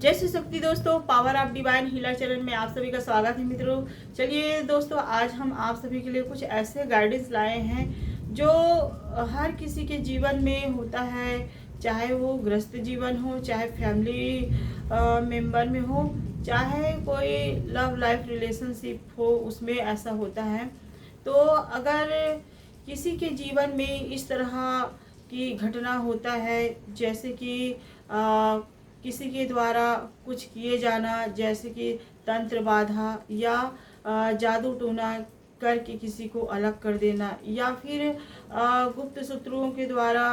जय श्री शक्ति दोस्तों, power of divine healer channel में आप सभी का स्वागत है मित्रों। चलिए दोस्तों, आज हम आप सभी के लिए कुछ ऐसे गाइडेंस लाए हैं जो हर किसी के जीवन में होता है, चाहे वो गृहस्थ जीवन हो, चाहे फैमिली मेंबर में हो, चाहे कोई लव लाइफ रिलेशनशिप हो, उसमें ऐसा होता है। तो अगर किसी के जीवन में इस तरह की घटना होता है, जैसे कि किसी के द्वारा कुछ किए जाना, जैसे कि तंत्र बाधा या जादू टोना करके किसी को अलग कर देना, या फिर गुप्त शत्रुओं के द्वारा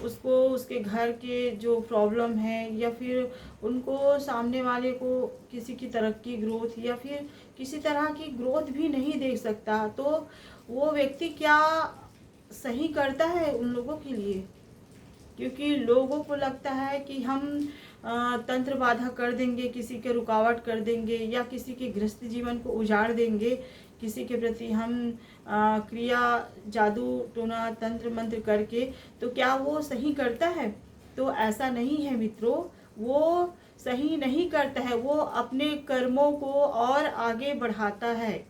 उसको उसके घर के जो प्रॉब्लम है, या फिर उनको सामने वाले को किसी की तरक्की ग्रोथ या फिर किसी तरह की ग्रोथ भी नहीं देख सकता, तो वो व्यक्ति क्या सही करता है उन लोगों के लिए? क्योंकि लोगों को लगता है कि हम तंत्र बाधा कर देंगे, किसी के रुकावट कर देंगे, या किसी के गृहस्थ जीवन को उजाड़ देंगे, किसी के प्रति हम क्रिया जादू टोना तंत्र मंत्र करके, तो क्या वो सही करता है? तो ऐसा नहीं है मित्रों, वो सही नहीं करता है। वो अपने कर्मों को और आगे बढ़ाता है।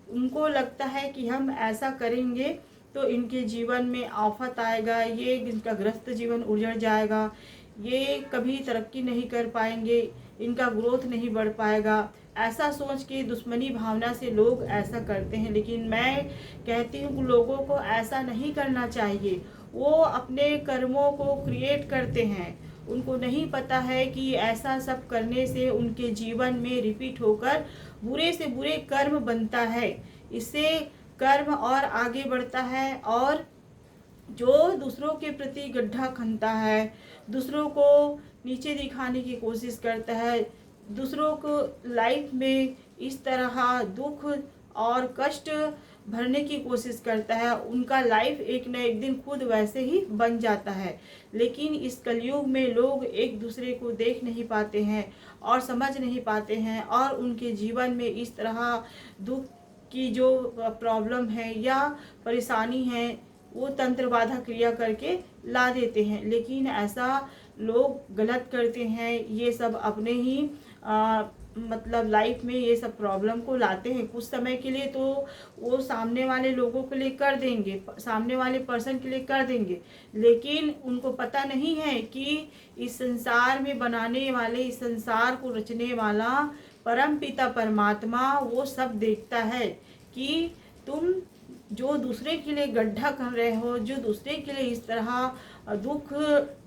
उनको लगता है कि हम ऐसा करेंगे तो इनके जीवन में आफत आएगा, ये इनका ग्रस्त जीवन उजड़ जाएगा, ये कभी तरक्की नहीं कर पाएंगे, इनका ग्रोथ नहीं बढ़ पाएगा। ऐसा सोच के दुश्मनी भावना से लोग ऐसा करते हैं, लेकिन मैं कहती हूँ लोगों को ऐसा नहीं करना चाहिए। वो अपने कर्मों को क्रिएट करते हैं, उनको नहीं पता है कि ऐसा सब करने से उनके जीवन में रिपीट होकर बुरे से बुरे कर्म बनता है। इससे कर्म और आगे बढ़ता है, और जो दूसरों के प्रति गड्ढा खनता है, दूसरों को नीचे दिखाने की कोशिश करता है, दूसरों को लाइफ में इस तरह दुख और कष्ट भरने की कोशिश करता है, उनका लाइफ एक न एक दिन खुद वैसे ही बन जाता है। लेकिन इस कलयुग में लोग एक दूसरे को देख नहीं पाते हैं और समझ नहीं पाते हैं, और उनके जीवन में इस तरह दुख की जो प्रॉब्लम है या परेशानी है, वो तंत्र बाधा क्रिया करके ला देते हैं। लेकिन ऐसा लोग गलत करते हैं, ये सब अपने ही मतलब लाइफ में ये सब प्रॉब्लम को लाते हैं। कुछ समय के लिए तो वो सामने वाले लोगों के लिए कर देंगे, सामने वाले पर्सन के लिए कर देंगे, लेकिन उनको पता नहीं है कि इस संसार में बनाने वाले, इस संसार को रचने वाला परम पिता परमात्मा वो सब देखता है कि तुम जो दूसरे के लिए गड्ढा कर रहे हो, जो दूसरे के लिए इस तरह दुख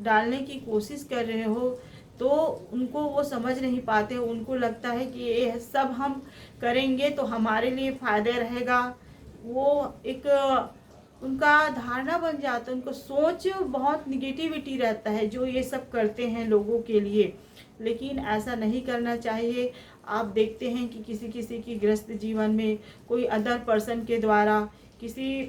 डालने की कोशिश कर रहे हो, तो उनको वो समझ नहीं पाते। उनको लगता है कि ये सब हम करेंगे तो हमारे लिए फ़ायदा रहेगा। वो एक उनका धारणा बन जाता है, उनको सोच बहुत निगेटिविटी रहता है जो ये सब करते हैं लोगों के लिए। लेकिन ऐसा नहीं करना चाहिए। आप देखते हैं कि किसी किसी की गृहस्थ जीवन में कोई अदर पर्सन के द्वारा किसी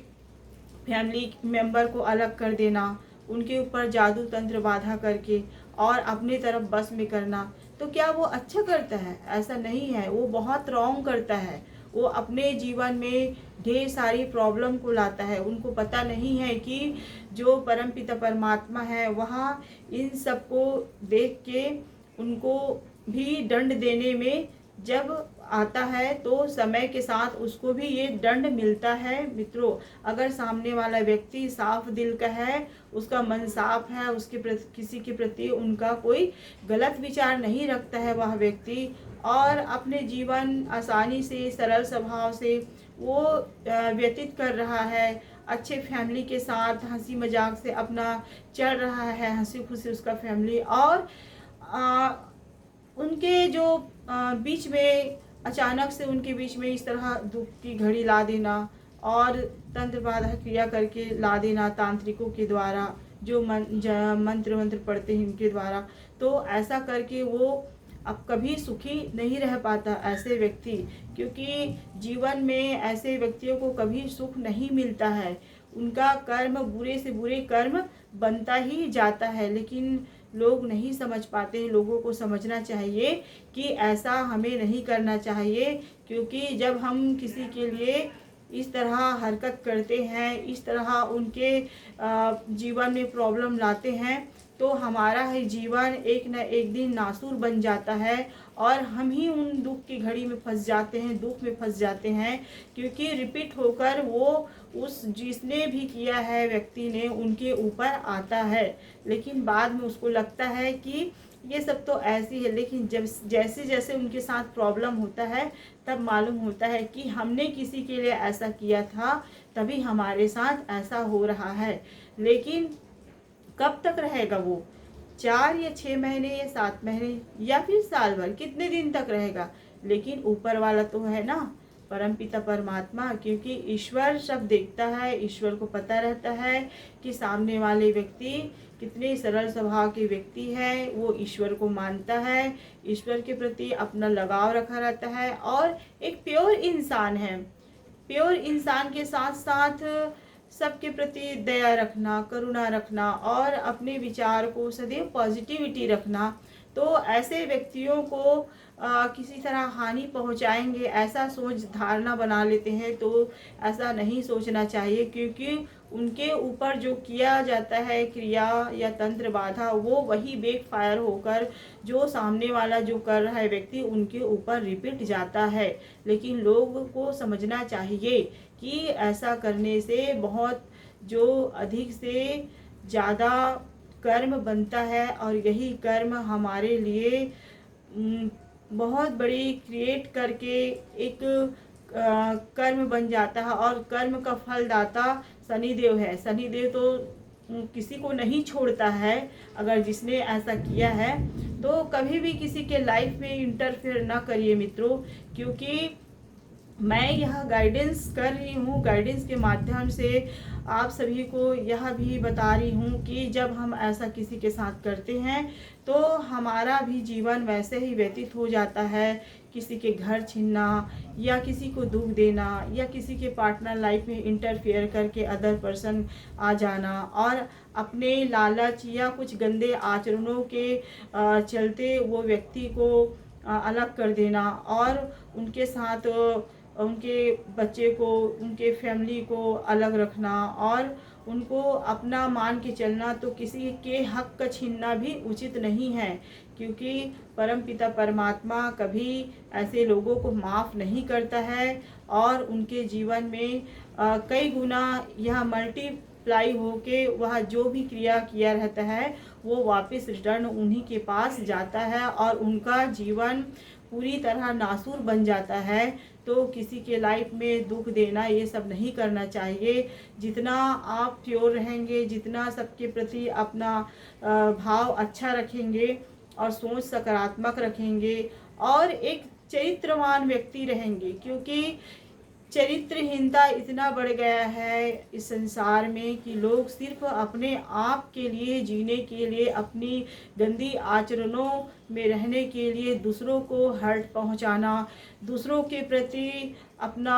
फैमिली मेंबर को अलग कर देना, उनके ऊपर जादू तंत्र बाधा करके और अपने तरफ बस में करना, तो क्या वो अच्छा करता है? ऐसा नहीं है, वो बहुत रॉन्ग करता है। वो अपने जीवन में ढेर सारी प्रॉब्लम को लाता है। उनको पता नहीं है कि जो परमपिता परमात्मा है वहाँ इन सबको देख के उनको भी दंड देने में जब आता है, तो समय के साथ उसको भी ये दंड मिलता है मित्रों। अगर सामने वाला व्यक्ति साफ दिल का है, उसका मन साफ है, उसके प्रति किसी के प्रति उनका कोई गलत विचार नहीं रखता है वह व्यक्ति, और अपने जीवन आसानी से सरल स्वभाव से वो व्यतीत कर रहा है, अच्छे फैमिली के साथ हंसी मजाक से अपना चल रहा है, हंसी खुशी उसका फैमिली, और उनके जो बीच में अचानक से उनके बीच में इस तरह दुख की घड़ी ला देना और तंत्र बाधा क्रिया करके ला देना तांत्रिकों के द्वारा, जो मंत्र मंत्र पढ़ते हैं इनके द्वारा, तो ऐसा करके वो अब कभी सुखी नहीं रह पाता ऐसे व्यक्ति। क्योंकि जीवन में ऐसे व्यक्तियों को कभी सुख नहीं मिलता है। उनका कर्म बुरे से बुरे कर्म बनता ही जाता है, लेकिन लोग नहीं समझ पाते हैं। लोगों को समझना चाहिए कि ऐसा हमें नहीं करना चाहिए, क्योंकि जब हम किसी के लिए इस तरह हरकत करते हैं, इस तरह उनके जीवन में प्रॉब्लम लाते हैं, तो हमारा ही जीवन एक न एक दिन नासूर बन जाता है और हम ही उन दुख की घड़ी में फंस जाते हैं, दुख में फंस जाते हैं, क्योंकि रिपीट होकर वो उस जिसने भी किया है व्यक्ति ने उनके ऊपर आता है। लेकिन बाद में उसको लगता है कि ये सब तो ऐसी है, लेकिन जब जैसे जैसे उनके साथ प्रॉब्लम होता है तब मालूम होता है कि हमने किसी के लिए ऐसा किया था तभी हमारे साथ ऐसा हो रहा है। लेकिन कब तक रहेगा वो? 4 या 6 महीने या 7 महीने या फिर साल भर, कितने दिन तक रहेगा? लेकिन ऊपर वाला तो है ना, परमपिता परमात्मा, क्योंकि ईश्वर सब देखता है। ईश्वर को पता रहता है कि सामने वाले व्यक्ति कितने सरल स्वभाव के व्यक्ति है। वो ईश्वर को मानता है, ईश्वर के प्रति अपना लगाव रखा रहता है और एक प्योर इंसान है। प्योर इंसान के साथ साथ सबके प्रति दया रखना, करुणा रखना और अपने विचार को सदैव पॉजिटिविटी रखना। तो ऐसे व्यक्तियों को किसी तरह हानि पहुंचाएंगे ऐसा सोच धारणा बना लेते हैं, तो ऐसा नहीं सोचना चाहिए, क्योंकि उनके ऊपर जो किया जाता है क्रिया या तंत्र बाधा, वो वही बैक फायर होकर जो सामने वाला जो कर रहा है व्यक्ति उनके ऊपर रिपीट जाता है। लेकिन लोगों को समझना चाहिए कि ऐसा करने से बहुत जो अधिक से ज़्यादा कर्म बनता है और यही कर्म हमारे लिए बहुत बड़ी क्रिएट करके एक कर्म बन जाता है। और कर्म का फलदाता शनिदेव है। शनिदेव तो किसी को नहीं छोड़ता है। अगर जिसने ऐसा किया है तो कभी भी किसी के लाइफ में इंटरफेयर ना करिए मित्रों, क्योंकि मैं यह गाइडेंस कर रही हूँ। गाइडेंस के माध्यम से आप सभी को यह भी बता रही हूँ कि जब हम ऐसा किसी के साथ करते हैं तो हमारा भी जीवन वैसे ही व्यतीत हो जाता है। किसी के घर छीनना या किसी को दुख देना या किसी के पार्टनर लाइफ में इंटरफेयर करके अदर पर्सन आ जाना और अपने लालच या कुछ गंदे आचरणों के चलते वो व्यक्ति को अलग कर देना और उनके साथ उनके बच्चे को, उनके फैमिली को अलग रखना और उनको अपना मान के चलना, तो किसी के हक का छीनना भी उचित नहीं है, क्योंकि परमपिता परमात्मा कभी ऐसे लोगों को माफ़ नहीं करता है और उनके जीवन में कई गुना यह मल्टीप्लाई होके वह जो भी क्रिया किया रहता है वो वापस रिटर्न उन्हीं के पास जाता है और उनका जीवन पूरी तरह नासूर बन जाता है। तो किसी के लाइफ में दुख देना ये सब नहीं करना चाहिए। जितना आप प्योर रहेंगे, जितना सबके प्रति अपना भाव अच्छा रखेंगे और सोच सकारात्मक रखेंगे और एक चरित्रवान व्यक्ति रहेंगे, क्योंकि चरित्रहीनता इतना बढ़ गया है इस संसार में कि लोग सिर्फ अपने आप के लिए जीने के लिए, अपनी गंदी आचरणों में रहने के लिए दूसरों को हर्ट पहुंचाना, दूसरों के प्रति अपना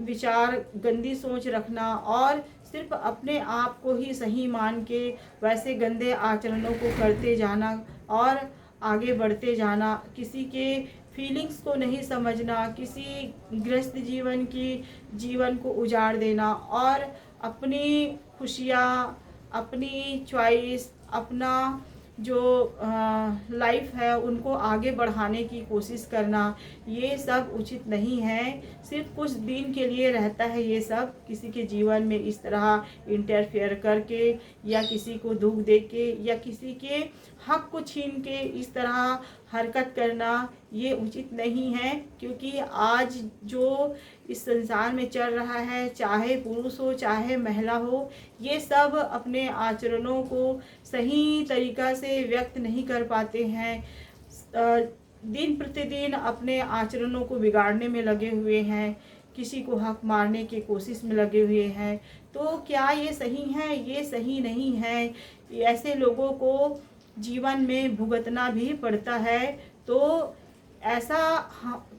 विचार गंदी सोच रखना और सिर्फ अपने आप को ही सही मान के वैसे गंदे आचरणों को करते जाना और आगे बढ़ते जाना, किसी के फीलिंग्स को नहीं समझना, किसी गृहस्थ जीवन को उजाड़ देना और अपनी खुशियाँ, अपनी चॉइस, अपना जो लाइफ है उनको आगे बढ़ाने की कोशिश करना, ये सब उचित नहीं है। सिर्फ कुछ दिन के लिए रहता है ये सब, किसी के जीवन में इस तरह इंटरफेयर करके या किसी को दुख दे के या किसी के हक को छीन के इस तरह हरकत करना ये उचित नहीं है। क्योंकि आज जो इस संसार में चल रहा है, चाहे पुरुष हो चाहे महिला हो, ये सब अपने आचरणों को सही तरीक़ा से व्यक्त नहीं कर पाते हैं। दिन प्रतिदिन अपने आचरणों को बिगाड़ने में लगे हुए हैं, किसी को हक मारने की कोशिश में लगे हुए हैं। तो क्या ये सही है? ये सही नहीं है। ऐसे लोगों को जीवन में भुगतना भी पड़ता है। तो ऐसा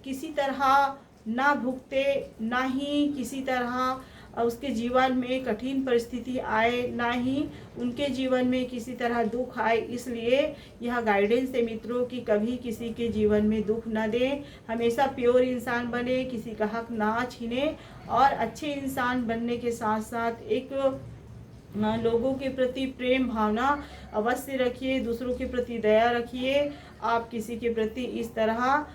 किसी तरह ना भुगते, ना ही किसी तरह उसके जीवन में कठिन परिस्थिति आए, ना ही उनके जीवन में किसी तरह दुख आए। इसलिए यह गाइडेंस है मित्रों कि कभी किसी के जीवन में दुख न दें, हमेशा प्योर इंसान बने, किसी का हक ना छीने और अच्छे इंसान बनने के साथ साथ एक लोगों के प्रति प्रेम भावना अवश्य रखिए, दूसरों के प्रति दया रखिए। आप किसी के प्रति इस तरह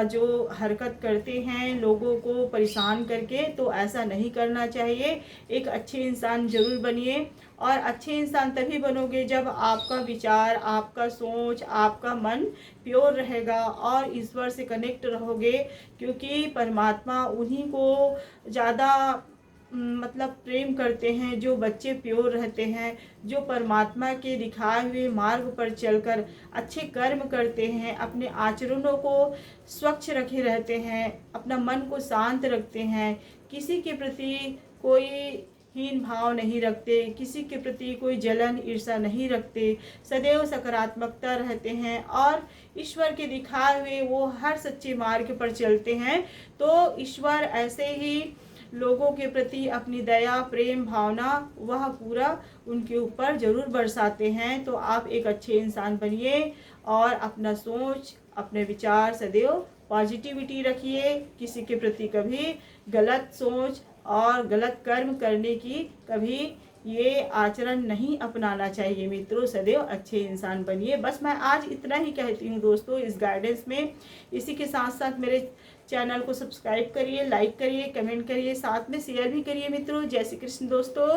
जो हरकत करते हैं लोगों को परेशान करके, तो ऐसा नहीं करना चाहिए। एक अच्छे इंसान ज़रूर बनिए, और अच्छे इंसान तभी बनोगे जब आपका विचार, आपका सोच, आपका मन प्योर रहेगा और ईश्वर से कनेक्ट रहोगे, क्योंकि परमात्मा उन्हीं को ज़्यादा मतलब प्रेम करते हैं जो बच्चे प्योर रहते हैं, जो परमात्मा के दिखाए हुए मार्ग पर चलकर अच्छे कर्म करते हैं, अपने आचरणों को स्वच्छ रखे रहते हैं, अपना मन को शांत रखते हैं, किसी के प्रति कोई हीन भाव नहीं रखते, किसी के प्रति कोई जलन ईर्ष्या नहीं रखते, सदैव सकारात्मकता रहते हैं और ईश्वर के दिखाए हुए वो हर सच्चे मार्ग पर चलते हैं। तो ईश्वर ऐसे ही लोगों के प्रति अपनी दया, प्रेम भावना वह पूरा उनके ऊपर ज़रूर बरसाते हैं। तो आप एक अच्छे इंसान बनिए और अपना सोच, अपने विचार सदैव पॉजिटिविटी रखिए। किसी के प्रति कभी गलत सोच और गलत कर्म करने की कभी ये आचरण नहीं अपनाना चाहिए मित्रों। सदैव अच्छे इंसान बनिए। बस मैं आज इतना ही कहती हूँ दोस्तों इस गाइडेंस में। इसी के साथ साथ मेरे चैनल को सब्सक्राइब करिए, लाइक करिए, कमेंट करिए, साथ में शेयर भी करिए मित्रों। जय श्री कृष्ण दोस्तों।